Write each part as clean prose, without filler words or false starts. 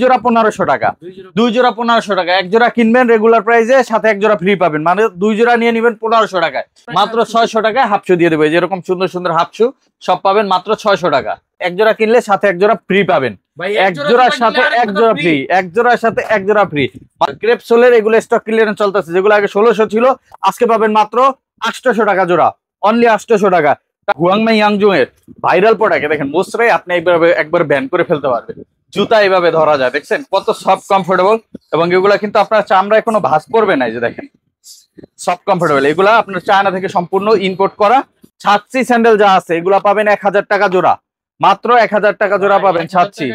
জোড়া 1500 টাকা, 2 জোড়া 1500 টাকা। এক জোড়া কিনবেন রেগুলার প্রাইসে, সাথে এক জোড়া ফ্রি পাবেন, মানে 2 জোড়া নিয়ে নেবেন 1500 টাকায়। মাত্র 600 টাকায় হাফ শু দিয়ে দেবে, যেরকম সুন্দর সুন্দর হাফ শু সব পাবেন মাত্র 600 টাকা। এক জোড়া কিনলে সাথে এক জোড়া ফ্রি পাবেন, এক জোড়ার সাথে এক জোড়া ফ্রি, এক জোড়ার সাথে এক জোড়া ফ্রি। ক্রেপ সোলের এগুলো স্টক ক্লিয়ারেন্স চলতেছে, যেগুলো আগে 1600 ছিল আজকে পাবেন মাত্র 800 টাকা জোড়া, অনলি 800 টাকা। হুয়াংমাই ইয়াংজুং এর ভাইরাল প্রোডাক্ট দেখেন, মোসরাই আপনি একবার ব্যান করে ফেলতে পারবেন। জুতা এইভাবে ধরা যায়, দেখছেন কত সফট কমফোর্টেবল, এবং এগুলা কিন্তু আপনার চামড়ায় কোনো ভাঁজ করবে না। যে দেখেন সফট কমফোর্টেবল, এগুলা আপনার চায়না থেকে সম্পূর্ণ ইম্পোর্ট করা। ছাচ্ছি স্যান্ডেল যা আছে এগুলা পাবেন 1000 টাকা জোড়া, মাত্র 1000 টাকা জোড়া পাবেন ছাচ্ছি।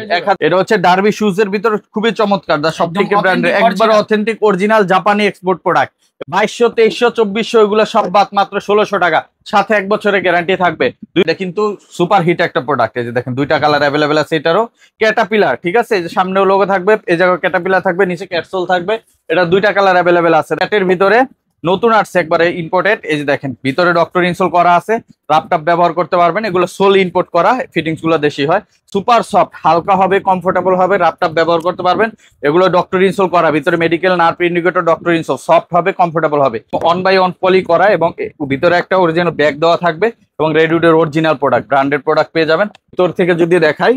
এটা হচ্ছে ডার্বি শুজ এর ভিতর খুবই চমৎকার, দা সবথেকে ব্র্যান্ডের একবার অথেন্টিক অরিজিনাল জাপানি এক্সপোর্ট প্রোডাক্ট। 2200, 2300, 2400 এগুলো সব বাদ মাত্র 1600 টাকা, সাথে 1 বছরের গ্যারান্টি থাকবে। দুইটা কিন্তু সুপার হিট একটা প্রোডাক্ট। এই যে দেখেন দুইটা কালার অ্যাভেলেবেল আছে, এটারও ক্যাটাপিলার, ঠিক আছে, এই যে সামনেও লোগো থাকবে, এই জায়গায় ক্যাটাপিলার থাকবে, নিচে ক্যাপসুল থাকবে। এটা দুইটা কালার অ্যাভেলেবেল আছে। এর ভিতরে নতুন আসছে একবারে ইম্পোর্টেড, এই যে দেখেন ভিতরে ডক্টর ইনসোল করা আছে, ল্যাপটপ ব্যবহার করতে পারবেন। এগুলো সোল ইম্পোর্ট করা, ফিটিংস গুলো দেশি হয়, সুপার সফট, হালকা হবে, কমফোর্টেবল হবে, ল্যাপটপ ব্যবহার করতে পারবেন। এগুলো ডক্টর ইনসোল করা, ভিতরে medical nerve indicator, doctor insole, soft হবে, কমফোর্টেবল হবে, 1/1 পলি করা, এবং ভিতরে একটা অরিজিনাল ব্যাগ দেওয়া থাকবে, এবং রেডউডের অরিজিনাল প্রোডাক্ট, ব্র্যান্ডেড প্রোডাক্ট পেয়ে যাবেন। ভিতর থেকে যদি দেখাই,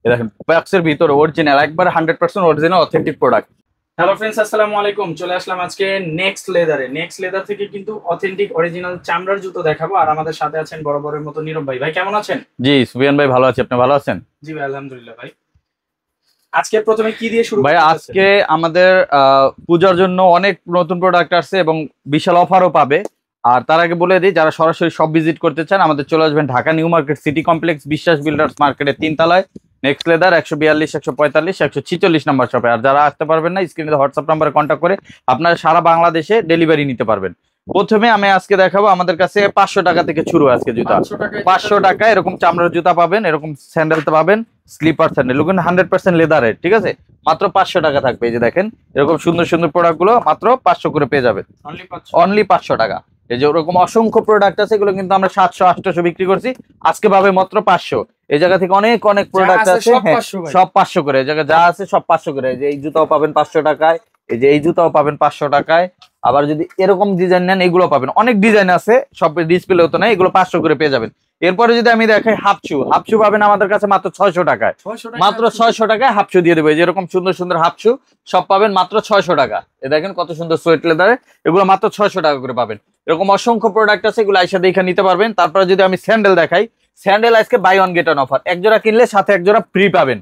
দেখেন বক্সের ভিতরে অরিজিনাল, একবার 100% original authentic product. Hello friends, আসসালামু আলাইকুম। চলে আসলাম আজকে নেক্সট লেদারে। নেক্সট লেদার থেকে কিন্তু অথেন্টিক অরিজিনাল চামড়ার জুতো দেখাবো, আর আমাদের সাথে আছেন বরাবরের মতো নীরব ভাই। ভাই কেমন আছেন? জি সুবিয়ান ভাই ভালো আছি, আপনি ভালো আছেন? জি ভাই আলহামদুলিল্লাহ। ভাই আজকে প্রথমে কি দিয়ে শুরু? ভাই আজকে আমাদের পূজার জন্য অনেক নতুন প্রোডাক্ট আসছে এবং বিশাল অফারও পাবে। আর তার আগে বলে দিই, যারা সরাসরি সব ভিজিট করতে চান আমাদের চলে আসবেন Dhaka new market city complex, বিশ্বাস বিল্ডার্স মার্কেটের 3 তলায়, নেক্সট লেদার 142, 145, 146 নাম্বার শপে। আর যারা আসতে পারবেন না, স্ক্রিনে হোয়াটসঅ্যাপ নাম্বারে কন্ট্যাক্ট করে আপনারা সারা বাংলাদেশে ডেলিভারি নিতে পারবেন। প্রথমে আমি আজকে দেখাবো, আমাদের কাছে 500 টাকা থেকে শুরু আজকে জুতা। 500 টাকা এরকম চামড়ার জুতা পাবেন, এরকম স্যান্ডেল পাবেন, স্লিপার স্যান্ডেল, 100% লেদারের, ঠিক আছে, মাত্র 500 টাকা থাকবে। এই যে দেখেন এরকম সুন্দর সুন্দর প্রোডাক্ট গুলো মাত্র 500 করে পেয়ে যাবেন, অনলি 500 টাকা। এই যে ওরকম অসংখ্য প্রোডাক্ট আছে, এগুলো কিন্তু আমরা 700, 800 বিক্রি করছি, আজকে পাবে মাত্র 500। এই জায়গা থেকে অনেক অনেক প্রোডাক্ট আছে, সব 500 করে, এই জায়গায় যা আছে সব 500 করে। এই যে এই জুতাও পাবেন 500 টাকায়, এই যে এই জুতাও পাবেন 500 টাকায়। আবার যদি এরকম ডিজাইন নেন এগুলো পাবেন, অনেক ডিজাইন আছে, সব ডিসপ্লে হতো না, এগুলো 500 করে পেয়ে যাবেন। এরপরে যদি আমি দেখাই হাফ শু, হাফ শু পাবেন আমাদের কাছে মাত্র 600 টাকায়, মাত্র 600 টাকায় হাফ শু দিয়ে দেবে। যেরকম সুন্দর সুন্দর হাফ শু সব পাবেন মাত্র 600 টাকা। এ দেখেন কত সুন্দর সোয়েট লেদারে, এগুলো মাত্র 600 টাকা করে পাবেন। এরকম অসংখ্য প্রোডাক্ট আছে, এগুলো আইসা দেখে নিতে পারবেন। তারপরে যদি আমি স্যান্ডেল দেখাই, স্যান্ডেল আজকে buy one get one offer, এক জোড়া কিনলে সাথে এক জোড়া ফ্রি পাবেন,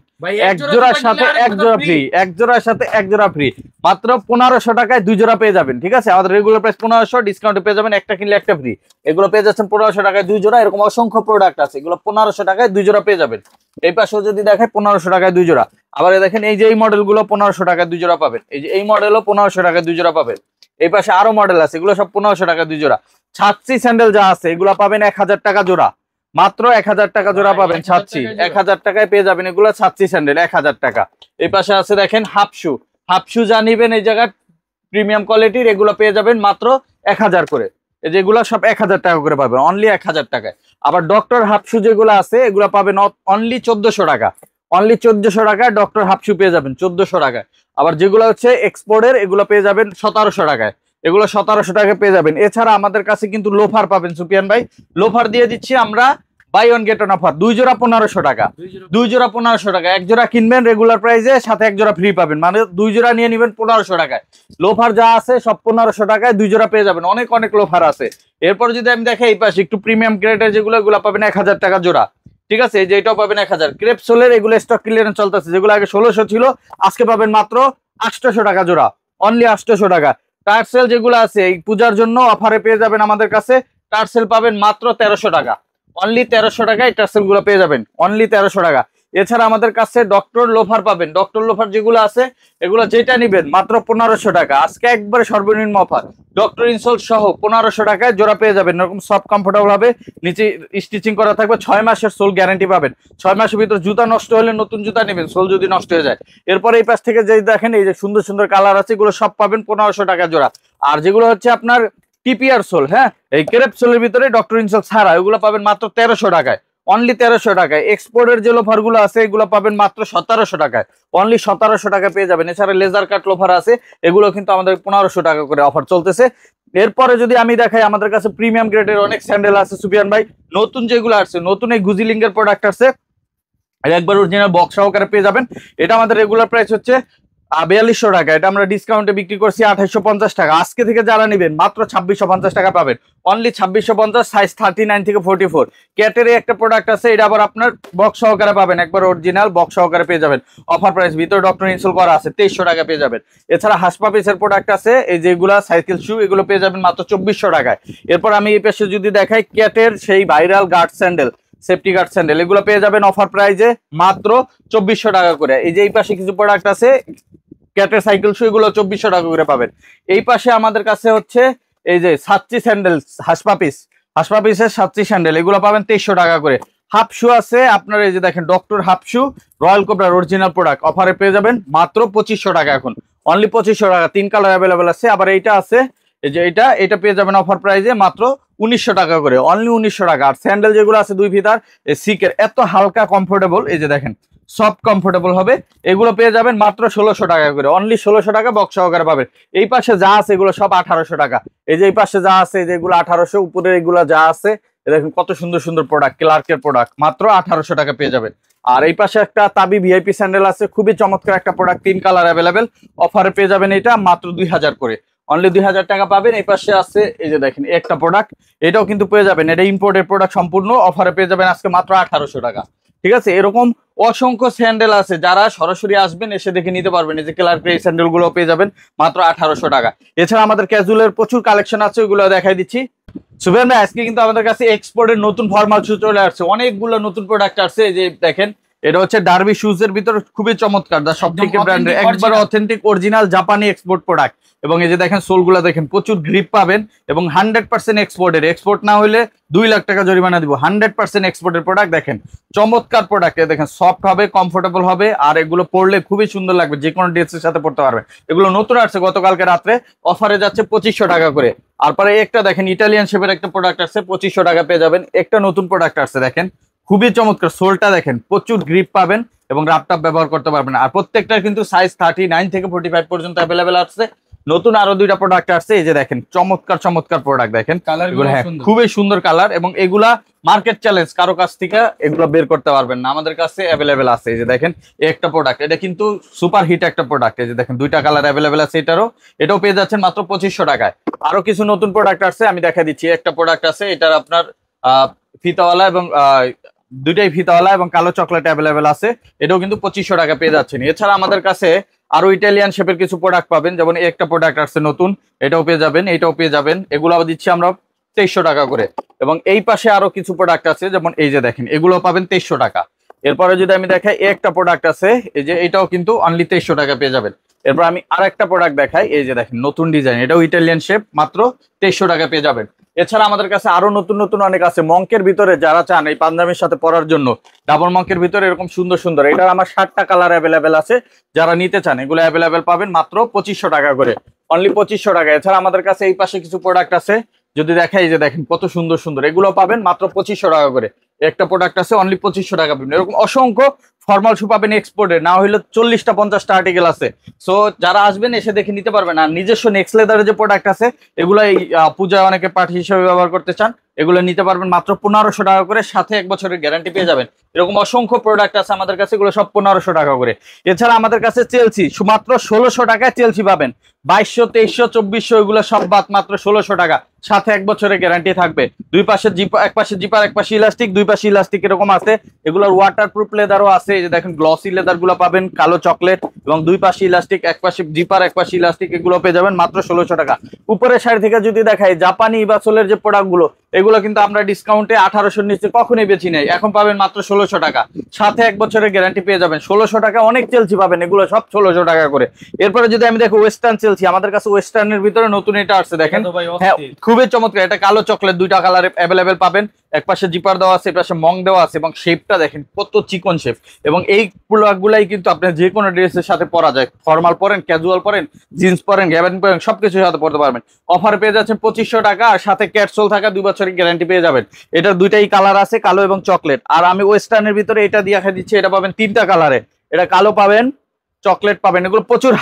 এক জোড়ার সাথে এক জোড়া ফ্রি, এক জোড়ার সাথে এক জোড়া ফ্রি, মাত্র 1500 টাকায় 2 জোড়া পেয়ে যাবেন, ঠিক আছে। আমাদের রেগুলার প্রাইস 1500, ডিসকাউন্টে পেয়ে যাবেন একটা কিনলে একটা ফ্রি। এগুলো পেয়ে যাচ্ছেন 1500 টাকায় 2 জোড়া। এরকম অসংখ্য প্রোডাক্ট আছে, এগুলো 1500 টাকায় 2 জোড়া পেয়ে যাবেন। এই পাশেও যদি দেখায় 1500 টাকায় 2 জোড়া। আবার দেখেন এই যে এই মডেল গুলো 1500 টাকায় 2 জোড়া পাবেন, এই যে এই মডেলও 1500 টাকায় 2 জোড়া পাবেন। এই পাশে আরো মডেল আছে, এগুলো সব 1500 টাকায় 2 জোড়া। ছাচ্ছি স্যান্ডেল যা আছে এগুলো পাবেন 1000 টাকা জোড়া, মাত্র 1000 টাকা জোড়া পাবেন ছাচ্ছি, 1000 টাকায় পেয়ে যাবেন এগুলো ছাচ্ছি স্যান্ডেল 1000 টাকা। এই পাশে আছে দেখেন হাফ শু, হাফ শু যা নিবেন এই জায়গায় প্রিমিয়াম কোয়ালিটির, এগুলো পেয়ে যাবেন মাত্র 1000 করে। এই যেগুলো সব 1000 টাকা করে পাবেন, অনলি 1000 টাকায়। আবার ডক্টর হাফ শু যেগুলো আছে এগুলো পাবেন অনলি 1400 টাকা, অনলি 1400 টাকায় ডক্টর হাফ শু পেয়ে যাবেন 1400 টাকায়। আবার যেগুলো হচ্ছে এক্সপোর্টের এগুলো পেয়ে যাবেন 1700 টাকায়, এগুলো 1700 টাকায় পেয়ে যাবেন। এছাড়া আমাদের কাছে কিন্তু লোফার পাবেন সুপিয়ান ভাই, লোফার দিয়ে দিচ্ছি আমরা buy one get one offer, 2 জোড়া 1500 টাকা, 2 জোড়া 1500 টাকা। এক জোড়া কিনবেন রেগুলার প্রাইসে, সাথে এক জোড়া ফ্রি পাবেন, মানে 2 জোড়া নিয়ে নেবেন 1500 টাকায়। লোফার যা আছে সব 1500 টাকায় 2 জোড়া পেয়ে যাবেন, অনেক অনেক লোফার আছে। এরপর যদি আমি দেখাই এই পাশে একটু প্রিমিয়াম গ্রেডের যেগুলো, এগুলো পাবেন 1000 টাকা জোড়া, ঠিক আছে। এই যে এটাও পাবেন 1000। ক্রেপ সোলের এগুলো স্টক ক্লিয়ারেন্স চলতেছে, যেগুলো আগে 1600 ছিল আজকে পাবেন মাত্র 800 টাকা জোড়া, অনলি 800 টাকা। টার্সেল যেগুলো আছে এই পূজার জন্য অফারে পেয়ে যাবেন আমাদের কাছে, টার্সেল পাবেন মাত্র 1300 টাকা, অনলি 1300 টাকায় টার্সেল গুলো পেয়ে যাবেন, অনলি 1300 টাকা। এছাড়া আমাদের কাছে ডক্টর লোফার পাবেন, ডক্টর লোফার যেগুলো আছে এগুলো যেটা নিবেন মাত্র 1500 টাকা, আজকে একবারে সর্বনিম্ন অফার। ডক্টর ইনসোল সহ 1500 টাকায় জোড়া পেয়ে যাবেন, এরকম সফট কমফোর্টেবল হবে, নিচে স্টিচিং করা থাকবে, 6 মাসের সোল গ্যারান্টি পাবেন। 6 মাসের ভিতর জুতা নষ্ট হলে নতুন জুতা নেবেন, সোল যদি নষ্ট হয়ে যায়। এরপরে এই পাশ থেকে যে দেখেন এই যে সুন্দর সুন্দর কালার আছে, এগুলো সব পাবেন 1500 টাকা জোড়া। আর যেগুলো হচ্ছে আপনার টিপিআর সোল, হ্যাঁ এই ক্রেপ সোলের ভিতরে ডক্টর ইনসোল ছাড়া, ওগুলো পাবেন মাত্র 1300 টাকায়, অনলি 1300 টাকায়। এক্সপোর্টের যে লোফার গুলো আছে এগুলো পাবেন মাত্র 1700 টাকায়, অনলি 1700 টাকা পেয়ে যাবেন। এছাড়া লেজার কাট লোফার আছে, এগুলো কিন্তু আমাদের 1500 টাকা করে অফার চলতেছে। এরপরে যদি আমি দেখাই, আমাদের কাছে প্রিমিয়াম গ্রেডের অনেক স্যান্ডেল আছে সুফিয়ান ভাই। নতুন যেগুলো আসছে, নতুন এই গুজিলিং এর প্রোডাক্ট আছে, একবার অরিজিনাল বক্স সহকারে পেয়ে যাবেন। এটা আমাদের রেগুলার প্রাইস হচ্ছে 4200 টাকা, এটা আমরা ডিসকাউন্টে বিক্রি করছি 2850 টাকা। আজকে থেকে যারা নেবেন মাত্র 2650 টাকা পাবেন, অনলি 2650, সাইজ 39 থেকে 44। ক্যাটের একটা প্রোডাক্ট আছে, এটা আবার আপনার বক্স সহকারে পাবেন, একবার অরিজিনাল বক্স সহকারে পেয়ে যাবেন। অফার প্রাইস, ভিতরে ডক্টর ইনস্টল করা আছে, 2300 টাকা পেয়ে যাবেন। এছাড়া হাসপাপিসের প্রোডাক্ট আছে, এই যেগুলা সাইকেল শু, এগুলো পেয়ে যাবেন মাত্র 2400 টাকায়। এরপর আমি এই পাশে যদি দেখাই, ক্যাটের সেই viral guard sandal, safety guard sandal, এগুলো পেয়ে যাবেন অফার প্রাইজে মাত্র 2400 টাকা করে। এই যে এই পাশে কিছু প্রোডাক্ট আছে ক্যাটের সাইকেল শু, এগুলো 2400 টাকা করে পাবেন। এই পাশে আমাদের কাছে হচ্ছে এই যে সাচ্চি স্যান্ডেল, হাসপাপিসের সাচ্চি স্যান্ডেল, এগুলো পাবেন 2300 টাকা করে। হাফ শু আছে আপনার, এই যে দেখেন ডক্টর হাফ শু, রয়্যাল কোবরার অরিজিনাল প্রোডাক্ট, অফারে পেয়ে যাবেন মাত্র 2500 টাকা, এখন অনলি 2500 টাকা। 3 কালার অ্যাভেলেবেল আছে। আবার এইটা আছে, এই যে এটা পেয়ে যাবেন অফার প্রাইজে মাত্র 1900 টাকা করে, অনলি 1900 টাকা। আর স্যান্ডেল যেগুলো আছে 2 ফিতার সিকের, এত হালকা কমফোর্টেবল, এই যে দেখেন সফট কমফোর্টেবল হবে, এগুলো পেয়ে যাবেন মাত্র 1600 টাকা করে, অনলি 1600 টাকা বক্স সহকারে পাবেন। এই পাশে যা আছে এগুলো সব 1800 টাকা। এই যে এই পাশে যা আছে যেগুলো 1800, উপরে এগুলো যা আছে দেখেন কত সুন্দর সুন্দর প্রোডাক্ট, ক্লার্কের প্রোডাক্ট, মাত্র 1800 টাকা পেয়ে যাবেন। আর এই পাশে একটা তাবি ভিআইপি স্যান্ডেল আছে, খুবই চমৎকার একটা প্রোডাক্ট, 3 কালার অ্যাভেলেবেল, অফারে পেয়ে যাবেন এটা মাত্র 2000 করে, অনলি 2000 টাকা পাবেন। এই পাশে আছে এই যে দেখেন একটা প্রোডাক্ট, এটাও কিন্তু পেয়ে যাবেন, এটা ইম্পোর্টেড প্রোডাক্ট সম্পূর্ণ, অফারে পেয়ে যাবেন আজকে মাত্র 1800 টাকা। ঠিক আছে, এরকম অসংখ্য স্যান্ডেল আছে, যারা সরাসরি আসবেন এসে দেখে নিতে পারবেন। এই যে ক্লার্কের এই স্যান্ডেল গুলো পেয়ে যাবেন মাত্র 1800 টাকা। এছাড়া আমাদের ক্যাজুয়ালের প্রচুর কালেকশন আছে, ওইগুলো দেখাই দিচ্ছি। সুফিয়ান ভাই, আজকে কিন্তু আমাদের কাছে এক্সপোর্টের নতুন ফর্মাল শু চলে আসছে, অনেকগুলো নতুন প্রোডাক্ট আছে। এই যে দেখেন, এটা হচ্ছে ডার্বি শুজ এর ভিতর, খুবই চমৎকার, সব থেকে ব্র্যান্ডের, একবার অথেন্টিক অরিজিনাল জাপানি এক্সপোর্ট প্রোডাক্ট। এবং এই যে দেখেন সোলগুলো দেখেন, প্রচুর গ্রিপ পাবেন এবং 100% এক্সপোর্টের, এক্সপোর্ট না হলে 2 লাখ টাকা জরিমানা দিব। 100% এক্সপোর্টের প্রোডাক্ট, দেখেন চমৎকার প্রোডাক্ট, দেখেন সফট হবে, কমফোর্টেবল হবে, আর এগুলো পরলে খুবই সুন্দর লাগবে, যে কোনো ড্রেসের সাথে পরতে পারবেন। এগুলো নতুন আসছে গতকালকে রাত্রে, অফারে যাচ্ছে 2500 টাকা করে। আর পরে একটা দেখেন ইটালিয়ান শেপের একটা প্রোডাক্ট আছে, 2500 টাকা পেয়ে যাবেন। একটা নতুন প্রোডাক্ট আসছে দেখেন, খুবই চমৎকার, সোলটা দেখেন প্রচুর গ্রিপ পাবেন এবং রাপটাপ ব্যবহার করতে পারবেন। আর প্রত্যেকটার কিন্তু সাইজ 39 থেকে 45 পর্যন্ত অ্যাভেলেবেল আছে। নতুন আরো 2টা প্রোডাক্ট আসছে, এই যে দেখেন চমৎকার চমৎকার প্রোডাক্ট, দেখেন খুবই সুন্দর কালার, এবং এগুলা মার্কেট চ্যালেঞ্জ, কারো কাছ থেকে এগুলো বের করতে পারবেন না, আমাদের কাছে অ্যাভেলেবেল আছে। এই যে দেখেন একটা প্রোডাক্ট, এটা কিন্তু সুপার হিট একটা প্রোডাক্ট, এই যে দেখেন 2টা কালার অ্যাভেলেবেল আছে, এটাও পেয়ে যাচ্ছেন মাত্র 2500 টাকায়। আরো কিছু নতুন প্রোডাক্ট আসছে, আমি দেখা দিচ্ছি। একটা প্রোডাক্ট আছে, এটার আপনার ফিতাওয়ালা এবং 2টাই ফিতাওয়ালা এবং কালো চকলেট অ্যাভেলেবেল আছে, এটাও কিন্তু 2500 টাকা পেয়ে যাচ্ছেন। এছাড়া আমাদের কাছে আরো ইটালিয়ান শেপের কিছু প্রোডাক্ট পাবেন, যেমন একটা প্রোডাক্ট আসছে নতুন, এটাও পেয়ে যাবেন, এটাও পেয়ে যাবেন। এগুলো দিচ্ছি আমরা 2300 টাকা করে। এবং এই পাশে আরো কিছু প্রোডাক্ট আছে, যেমন এই যে দেখেন, এগুলো পাবেন 2300 টাকা। এরপরে যদি আমি দেখাই, একটা প্রোডাক্ট আছে, এই যে এটাও কিন্তু অনলি 2300 টাকা পেয়ে যাবেন। এরপর আমি আর একটা প্রোডাক্ট দেখাই, এই যে দেখেন নতুন ডিজাইন, এটাও ইটালিয়ান শেপ, মাত্র 2300 টাকা পেয়ে যাবেন। এছাড়া আমাদের কাছে আরো নতুন নতুন অনেক আছে, মঙ্কের ভিতরে যারা চান এই পাঞ্জাবির সাথে পরার জন্য, ডাবল মঙ্কের ভিতরে এরকম সুন্দর সুন্দর, এটা আমার 60টা কালার অ্যাভেলেবেল আছে, যারা নিতে চান এগুলো অ্যাভেলেবেল পাবেন মাত্র 2500 টাকা করে, অনলি 2500 টাকা। এছাড়া আমাদের কাছে এই পাশে কিছু প্রোডাক্ট আছে, যদি দেখাই, যে দেখেন কত সুন্দর সুন্দর, এগুলো পাবেন মাত্র 2500 টাকা করে। একটা প্রোডাক্ট আছে, অনলি 2500 টাকা পাবেন। এরকম অসংখ্য ফর্মাল শু পাবেন এক্সপোর্টে, না হইলে 40টা 50টা আর্টিকেল আছে। সো যারা আসবেন এসে দেখে নিতে পারবেন। আর নিজস্ব নেক্সট লেদারের যে প্রোডাক্ট আছে, এগুলো এই পূজায় অনেকে পার্টি হিসেবে ব্যবহার করতে চান, এগুলো নিতে পারবেন মাত্র 1500 টাকা করে, সাথে 1 বছরের গ্যারান্টি পেয়ে যাবেন। এরকম অসংখ্য প্রোডাক্ট আছে আমাদের কাছে, এগুলো সব 1500 টাকা করে। এছাড়া আমাদের কাছে চেলসি মাত্র 1600 টাকায় চেলসি পাবেন, 2200, 2300, 2400 এগুলো সব বাদ মাত্র 1600 টাকা, সাথে 1 বছরের গ্যারান্টি থাকবে। দুই পাশে জিপার, এক পাশে জিপার, এক পাশে ইলাস্টিক, দুই পাশে ইলাস্টিক এরকম আছে। এগুলোর ওয়াটারপ্রুফ লেদারও আছে, এই যে দেখেন গ্লসি লেদার গুলো পাবেন, কালো চকলেট, এবং দুই পাশে ইলাস্টিক, এক পাশে জিপার, এক পাশে ইলাস্টিক, এগুলো পেয়ে যাবেন মাত্র 1600 টাকা। উপরের সাইড থেকে যদি দেখাই, জাপানি ইবাসোলের যে প্রোডাক্ট গুলো, এগুলো কিন্তু আমরা ডিসকাউন্টে 1800 নিচে কখনোই বেশি নেই, এখন পাবেন মাত্র 1600 টাকা, সাথে 1 বছরের গ্যারান্টি পেয়ে যাবেন। 1600 টাকা অনেক চেলসি পাবেন, এগুলো সব 1600 টাকা করে। এরপরে যদি আমি দেখো ওয়েস্টার্ন চেলসি, আমাদের কাছে ওয়েস্টার্নের ভিতরে নতুন এটা আসছে, দেখেন হ্যাঁ খুবই চমৎকার, এটা কালো চকলেট, 2টা কালার অ্যাভেলেবেল পাবেন, এক পাশে জিপার দেওয়া আছে, এক পাশে মং দেওয়া আছে, এবং শেপটা দেখেন কত চিকন শেপ। এবং এই প্রোডাক্টগুলাই কিন্তু আপনি যে কোনো ড্রেসের সাথে পরা যায়, ফর্মাল পরেন, ক্যাজুয়াল পরেন, জিন্স পরেন, গ্যাবান পরেন, সবকিছুর সাথে পরতে পারবেন। অফার পেয়ে যাচ্ছেন 2500 টাকা, আর সাথে ক্যাটসোল থাকা 2 বছরের বছরের গ্যারান্টি পেয়ে যাবেন। এটার দুইটাই কালার আছে, কালো এবং চকলেট। আর আমি ওয়েস্টার্নের ভিতরে এটা দিয়ে দেখা দিচ্ছি, এটা পাবেন 3টা কালারে। এটা কালো পাবেন, চকলেট পাবেন। এগুলো প্রচুর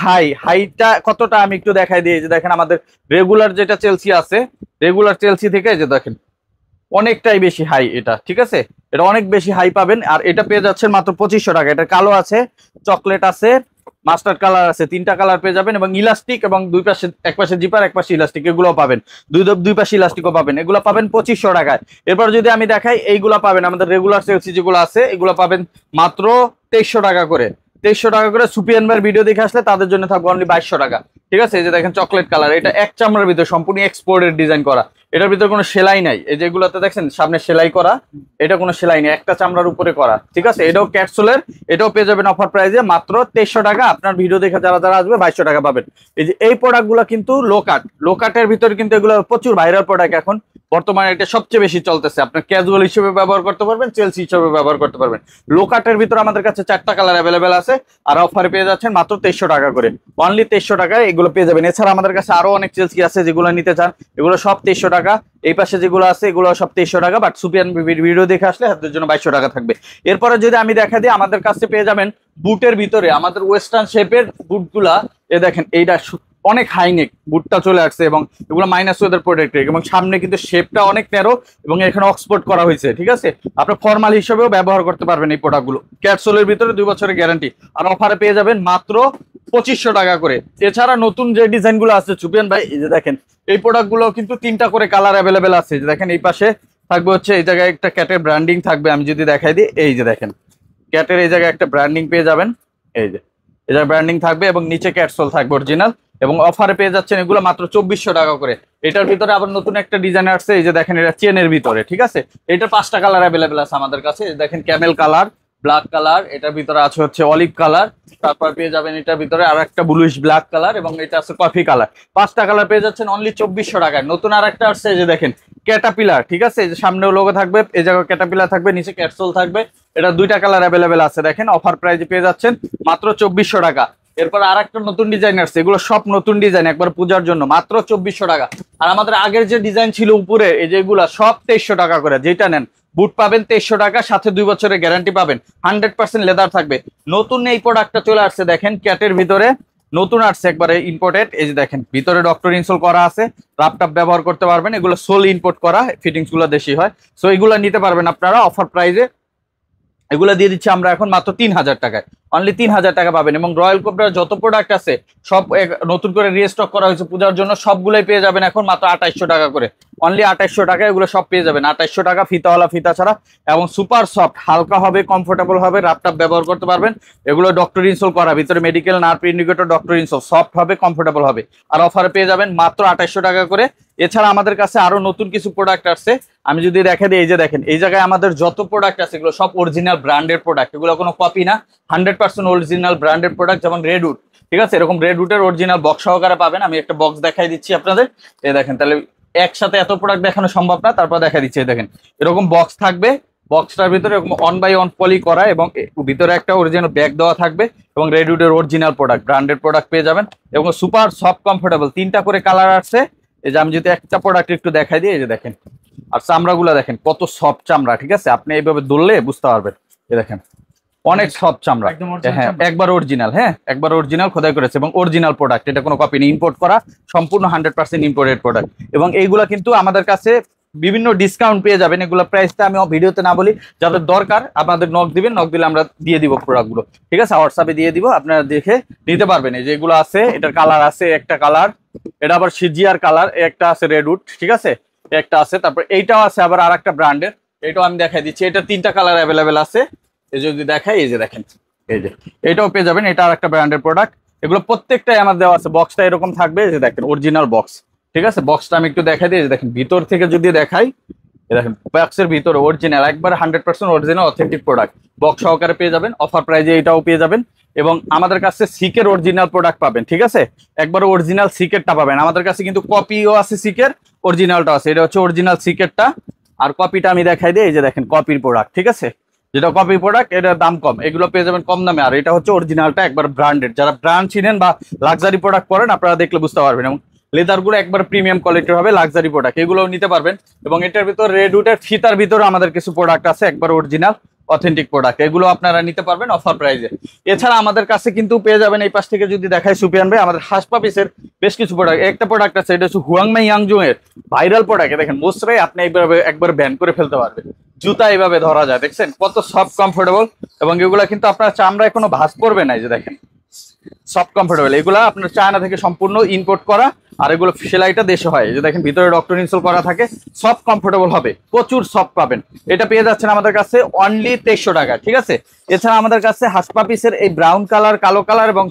হাইটা কতটা আমি একটু দেখাই দিই। যে দেখেন আমাদের রেগুলার যেটা চেলসি আছে, রেগুলার চেলসি থেকে যে দেখেন অনেকটাই বেশি হাই এটা, ঠিক আছে। এটা অনেক বেশি হাই পাবেন। আর এটা পেয়ে যাচ্ছেন মাত্র 2500 টাকা। এটা কালো আছে, চকলেট আছে, মাস্টার্ড কালার আছে, 3টা কালার পেয়ে যাবেন। এবং ইলাস্টিক এবং দুই পাশে, এক পাশে জিপার এক পাশে ইলাস্টিক, এগুলো পাবেন। দুই পাশে ইলাস্টিকও পাবেন। এগুলো পাবেন 2500 টাকায়। এরপর যদি আমি দেখাই, এইগুলা পাবেন আমাদের রেগুলার চেলসি যেগুলো আছে, এগুলো পাবেন মাত্র 2300 টাকা করে। 2300 টাকা করে। সুপিয়ান ভাইয়ের ভিডিও দেখে আসলে তাদের জন্য থাকবে অনলি 2200 টাকা, ঠিক আছে। এই যে দেখেন চকলেট কালার, এটা এক চামড়ার ভিতরে সম্পূর্ণ এক্সপোর্টের ডিজাইন করা। এটার ভিতরে কোনো সেলাই নাই। এই যেগুলোতে দেখছেন সামনে সেলাই করা, এটা কোনো সেলাই নেই, একটা চামড়ার উপরে করা, ঠিক আছে। এটাও ক্যাটসোলের, এটাও পেয়ে যাবেন অফার প্রাইসে মাত্র 2300 টাকা। আপনার ভিডিও দেখে যারা যারা আসবে 2200 টাকা পাবেন। এই যে এই প্রোডাক্টগুলো কিন্তু লোকাটের ভিতরে কিন্তু এগুলো প্রচুর ভাইরাল প্রোডাক্ট এখন বর্তমানে। এটা সবচেয়ে বেশি চলতেছে। আপনার ক্যাজুয়াল হিসেবে ব্যবহার করতে পারবেন, চেলসি হিসেবে ব্যবহার করতে পারবেন। লোকাটের ভিতরে আমাদের কাছে 4টা কালার অ্যাভেলেবেল আছে। আর অফারে পেয়ে যাচ্ছেন মাত্র 2300 টাকা করে, অনলি 2300 টাকায় এগুলো পেয়ে যাবেন। এছাড়া আমাদের কাছে আরো অনেক চেলসি আছে যেগুলো নিতে চান, এগুলো সব 2300 টাকা। এই পাশে যেগুলো আছে এগুলো সব 2300 টাকা। বাট সুপিয়ান ভিডিও দেখে আসলে হাতের জন্য 2200 টাকা থাকবে। এরপরে যদি আমি দেখা দিই, আমাদের কাছে পেয়ে যাবেন বুটের ভিতরে আমাদের ওয়েস্টার্ন শেপের বুটগুলা। এ দেখেন এইটা অনেক হাইনেক বুটটা চলে আসছে এবং এগুলো মাইনাস ওয়েদার প্রোটেক্টেড এবং সামনে কিন্তু শেপটা অনেক ন্যারো এবং এখানে অক্সপোর্ট করা হয়েছে, ঠিক আছে। আপনি ফর্মাল হিসেবেও ব্যবহার করতে পারবেন এই প্রোডাক্টগুলো। ক্যাটসোলের ভিতরে 2 বছরের গ্যারান্টি। আর অফারে পেয়ে যাবেন মাত্র 2500 টাকা করে। এছাড়া নতুন যে ডিজাইনগুলো আছে সুপিয়ান ভাই, এই যে দেখেন এই প্রোডাক্টগুলো কিন্তু 3টা করে কালার অ্যাভেলেবেল আছে। যে দেখেন এই পাশে থাকবে হচ্ছে, এই জায়গায় একটা ক্যাটের ব্র্যান্ডিং থাকবে। আমি যদি দেখাই দিই, এই যে দেখেন ক্যাটের এই জায়গায় একটা ব্র্যান্ডিং পেয়ে যাবেন, এই যে এটা ব্র্যান্ডিং থাকবে এবং নিচে ক্যাটসোল থাকবে অরিজিনাল। এবং অফারে পেয়ে যাচ্ছেন এগুলো মাত্র 2400 টাকা করে। এটার ভিতরে আবার নতুন একটা ডিজাইন আসছে, এই যে দেখেন এটা চেনের ভিতরে, ঠিক আছে। এটার 5টা কালার অ্যাভেলেবেল আছে আমাদের কাছে। দেখেন ক্যামেল কালার, ব্ল্যাক কালার, এটার ভিতরে আছে হচ্ছে অলিভ কালার, তারপর পেয়ে যাবেন এটার ভিতরে আর একটা ব্লুইশ ব্ল্যাক কালার এবং এটা আছে কফি কালার। 5টা কালার পেয়ে যাচ্ছেন অনলি 2400 টাকায়। নতুন আর একটা আসছে, এই যে দেখেন ক্যাটাপিলার, ঠিক আছে। এই যে সামনেও লোগো থাকবে, এই জায়গায় ক্যাটাপিলার থাকবে, নিচে ক্যাটসোল থাকবে। এটা 2টা কালার অ্যাভেলেবেল আছে। দেখেন অফার প্রাইসে পেয়ে যাচ্ছেন মাত্র 2400 টাকা। এরপর আর একটা নতুন ডিজাইন আসছে, এগুলো সব নতুন ডিজাইন একবার পূজার জন্য, মাত্র 2400 টাকা। আর আমাদের আগের যে ডিজাইন ছিল উপরে, এই যেগুলা সব 2300 টাকা করে। যেটা নেন বুট পাবেন 2300 টাকা, সাথে 2 বছরের গ্যারান্টি পাবেন, 100% লেদার থাকবে। নতুন এই প্রোডাক্টটা চলে আসছে, দেখেন ক্যাটের ভিতরে নতুন আসছে, একবারে ইম্পোর্টেড। এই যে দেখেন ভিতরে ডক্টর ইনসোল করা আছে, ল্যাপটপ ব্যবহার করতে পারবেন। এগুলো সোল ইম্পোর্ট করা, ফিটিংস গুলো দেশি হয়। সো এগুলো নিতে পারবেন আপনারা অফার প্রাইজে। এগুলো দিয়ে দিচ্ছি আমরা এখন মাত্র 3000 টাকায়, অনলি 3000 টাকা পাবেন। এবং রয়্যাল কোবরার যত প্রোডাক্ট আছে সব নতুন করে রিস্টক করা হয়েছে পূজার জন্য, সবগুলোই পেয়ে যাবেন এখন মাত্র 2800 টাকা করে, অনলি 2800 টাকা। এগুলো সব পেয়ে যাবেন 2800 টাকা, ফিতাওয়ালা ফিতা ছাড়া। এবং সুপার সফট, হালকা হবে, কমফোর্টেবল হবে, ল্যাপটপ ব্যবহার করতে পারবেন। এগুলো ডক্টর ইনসোল করা, ভিতরে medical nerve indicator, doctor insole, soft হবে, কমফোর্টেবল হবে। আর অফারে পেয়ে যাবেন মাত্র 2800 টাকা করে। এছাড়া আমাদের কাছে আরো নতুন কিছু প্রোডাক্ট আসছে, আমি যদি দেখা দিই, এই যে দেখেন এই জায়গায় আমাদের যত প্রোডাক্ট আছে এগুলো সব অরিজিনাল ব্র্যান্ডেড প্রোডাক্ট, এগুলো কোনো কপি না, 100% অরিজিনাল ব্র্যান্ডেড প্রোডাক্ট। যেমন রেডউড, ঠিক আছে, এরকম রেডউডের অরিজিনাল বক্স সহকারে পাবেন। আমি একটা বক্স দেখাই দিচ্ছি আপনাদের, এই দেখেন। তাহলে একসাথে এত প্রোডাক্ট দেখানো সম্ভব না, তারপর দেখা দিচ্ছি। এই দেখেন এরকম বক্স থাকবে, বক্সটার ভিতরে এরকম 1 বাই 1 পলি করা এবং ভিতরে একটা অরিজিনাল ব্যাগ দেওয়া থাকবে। এবং রেডউডের অরিজিনাল প্রোডাক্ট, ব্র্যান্ডেড প্রোডাক্ট পেয়ে যাবেন। এবং সুপার সফট, কমফোর্টেবল, 3টা করে কালার আসছে। এই যে আমি যদি একটা প্রোডাক্ট একটু দেখাই দিই, এই যে দেখেন। আর চামড়াগুলো দেখেন কত সফট চামড়া, ঠিক আছে। আপনি এইভাবে ধরলে বুঝতে পারবেন, এই দেখেন অনেক সফট চামড়া। হ্যাঁ, একবার অরিজিনাল, হ্যাঁ একবার অরিজিনাল খোদাই করেছে এবং অরিজিনাল প্রোডাক্ট, এটা কোনো কপি নেই, ইম্পোর্ট করা, সম্পূর্ণ 100% ইম্পোর্টেড প্রোডাক্ট। এবং এইগুলা কিন্তু আমাদের কাছে বিভিন্ন ডিসকাউন্ট পেয়ে যাবেন। এগুলো প্রাইসটা আমি ভিডিওতে না বলি, যাদের দরকার আপনাদের নক দিবেন, নক দিলে আমরা দিয়ে দিব প্রোডাক্টগুলো, ঠিক আছে। হোয়াটসঅ্যাপে দিয়ে দিব, আপনারা দেখে নিতে পারবেন। এই যেগুলো আছে, এটার কালার আছে একটা কালার, এটা আবার সিজিআর কালার, একটা আছে রেডউড, ঠিক আছে, একটা আছে। তারপর এইটাও আছে আবার আর একটা ব্র্যান্ডের, এটাও আমি দেখাই দিচ্ছি। এটা 3টা কালার অ্যাভেলেবেল আছে। এই যদি দেখাই, এই যে দেখেন, এই যে এটাও পেয়ে যাবেন, এটা আর একটা ব্র্যান্ডের প্রোডাক্ট। এগুলো প্রত্যেকটাই আমার দেওয়া আছে। বক্সটা এরকম থাকবে, যে দেখেন অরিজিনাল বক্স, ঠিক আছে। বক্সটা আমি একটু দেখাই দিই, দেখেন ভিতর থেকে যদি দেখাই, দেখেন বক্সের ভিতরে অরিজিনাল, একবার 100% অরিজিনাল অথেন্টিক প্রোডাক্ট, বক্স সহকারে পেয়ে যাবেন। অফার প্রাইজে এটাও পেয়ে যাবেন। এবং আমাদের কাছে সিকের অরিজিনাল প্রোডাক্ট পাবেন, ঠিক আছে। একবার অরিজিনাল সিকেটটা পাবেন আমাদের কাছে, কিন্তু কপিও আছে সিকের, অরিজিনালটা আছে। এটা হচ্ছে অরিজিনাল সিকেটটা, আর কপিটা আমি দেখাই দিই, এই যে দেখেন কপির প্রোডাক্ট, ঠিক আছে। যেটা কপি প্রোডাক্ট, এটার দাম কম, এগুলো পেয়ে যাবেন কম দামে। আর এটা হচ্ছে অরিজিনালটা, একবার ব্র্যান্ডেড। যারা ব্র্যান্ড চিনেন বা লাক্সারি প্রোডাক্ট করেন আপনারা দেখলে বুঝতে পারবেন। এবং লেদারগুলো একবার প্রিমিয়াম কোয়ালিটির হবে, লাক্সারি প্রোডাক্ট, এগুলোও নিতে পারবেন। এবং এটার ভিতর রেডউডের ফিতার ভিতরে আমাদের কিছু প্রোডাক্ট আছে একবার অরিজিনাল অথেন্টিক প্রোডাক্ট, এগুলো আপনারা নিতে পারবেন অফার প্রাইসে। এছাড়া আমাদের কাছে কিন্তু পেয়ে যাবেন, এই পাশ থেকে যদি দেখাই সুপিয়ান ভাই, আমাদের হাসপা পিসের বেশ কিছু প্রোডাক্ট। একটা প্রোডাক্ট আছে, এটা হচ্ছে হুয়াংমাই ইয়াংজুং এর ভাইরাল প্রোডাক্ট। দেখেন মোসরাই আপনি একবার ব্যান করে ফেলতে পারবেন, জুতা এইভাবে ধরা যায়, দেখছেন কত সফট কমফোর্টেবল। এবং এগুলা কিন্তু আপনার চামড়ায় কোনো ভাঁজ পড়বে না, এই যে দেখেন সফট কমফোর্টেবল। এগুলা আপনার চায়না থেকে সম্পূর্ণ ইম্পোর্ট করা, আর এগুলো সেলাইটা দেশে হয়, এই যে দেখেন ভিতরে ডক্টর ইনস্টল করা থাকে, সফট কমফোর্টেবল হবে, প্রচুর সফট পাবেন। এটা পেয়ে যাচ্ছেন আমাদের কাছে অনলি 2300 টাকা, ঠিক আছে। এছাড়া আমাদের কাছে হাসপা পিসের এই ব্রাউন কালার, কালো কালার এবং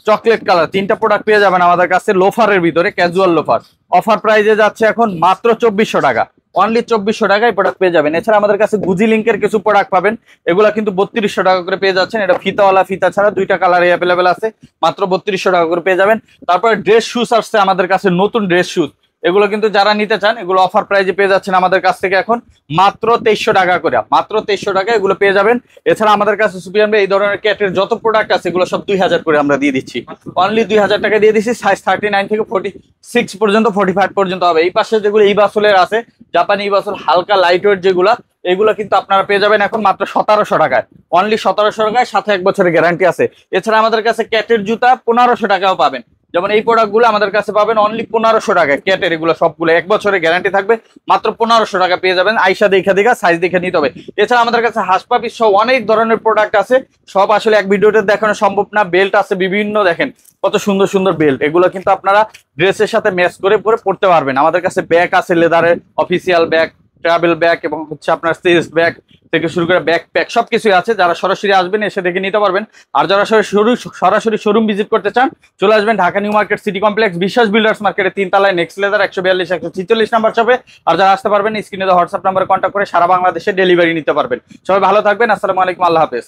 চকলেট কালার তিনটা প্রোডাক্ট পেয়ে যাবেন আমাদের কাছে লোফারের ভিতরে, ক্যাজুয়াল লোফার। অফার প্রাইজে যাচ্ছে এখন মাত্র 2400 টাকা, অনলি 2400 টাকায় প্রোডাক্ট পেয়ে যাবেন। এছাড়া আমাদের কাছে গুজি লিঙ্কের কিছু প্রোডাক্ট পাবেন, এগুলো কিন্তু 3200 টাকা করে পেয়ে যাচ্ছেন। এটা ফিতাওয়ালা, ফিতা ছাড়া দুইটা কালারে অ্যাভেলেবেল আছে, মাত্র 3200 টাকা করে পেয়ে যাবেন। তারপরে ড্রেস শুজ আসছে আমাদের কাছে, নতুন ড্রেস শুজ, এগুলো কিন্তু যারা নিতে চান এগুলো অফার প্রাইজে পেয়ে যাচ্ছেন আমাদের কাছ থেকে এখন মাত্র 2300 টাকা করে, মাত্র 2300 টাকা এগুলো পেয়ে যাবেন। এছাড়া আমাদের কাছে সুপিয়ান ভাই এই ধরনের ক্যাটের যত প্রোডাক্ট আছে এগুলো সব 2000 করে আমরা দিয়ে দিচ্ছি, অনলি 2000 টাকা দিয়ে দিচ্ছি। সাইজ 39 থেকে 46 পর্যন্ত, 45 পর্যন্ত হবে। এই পাশে যেগুলো এই বাসলের আছে, জাপানি এই বাসল হালকা লাইট ওয়েট যেগুলা, এগুলো কিন্তু আপনারা পেয়ে যাবেন এখন মাত্র 1700 টাকায়, অনলি 1700 টাকায়, সাথে 1 বছরের গ্যারান্টি আছে। এছাড়া আমাদের কাছে ক্যাটের জুতা 1500 টাকাও পাবেন, যেমন এই প্রোডাক্টগুলো আমাদের কাছে পাবেন অনলি 1500 টাকায়। ক্যাটের এগুলো সবগুলো 1 বছরের গ্যারান্টি থাকবে, মাত্র 1500 টাকা পেয়ে যাবেন। আইসা দেখা সাইজ দেখে নিতে হবে। এছাড়া আমাদের কাছে হাসপা পিস সহ অনেক ধরনের প্রোডাক্ট আছে, সব আসলে এক ভিডিওতে দেখানো সম্ভব না। বেল্ট আছে বিভিন্ন, দেখেন কত সুন্দর সুন্দর বেল্ট, এগুলো কিন্তু আপনারা ড্রেসের সাথে ম্যাচ করে পরে পড়তে পারবেন। আমাদের কাছে ব্যাগ আছে, লেদারের অফিসিয়াল ব্যাগ, ট্রাভেল ব্যাগ এবং হচ্ছে আপনার স্টেজ ব্যাগ থেকে শুরু করে ব্যাকপ্যাক সবকিছুই আছে। যারা সরাসরি আসবেন এসে দেখে নিতে পারবেন, আর যারা সরাসরি শোরুম ভিজিট করতে চান চলে আসবেন Dhaka new market city complex বিশ্বাস বিল্ডার্স মার্কেটের 3 তলায় নেক্সট লেদার 142 146 নাম্বার শপে। আর যারা আসতে পারবেন স্ক্রিনে হোয়াটসঅ্যাপ নাম্বারে কন্ট্যাক্ট করে সারা বাংলাদেশে ডেলিভারি নিতে পারবেন। সবাই ভালো থাকবেন, আসসালামু আলাইকুম, আল্লাহ হাফেজ।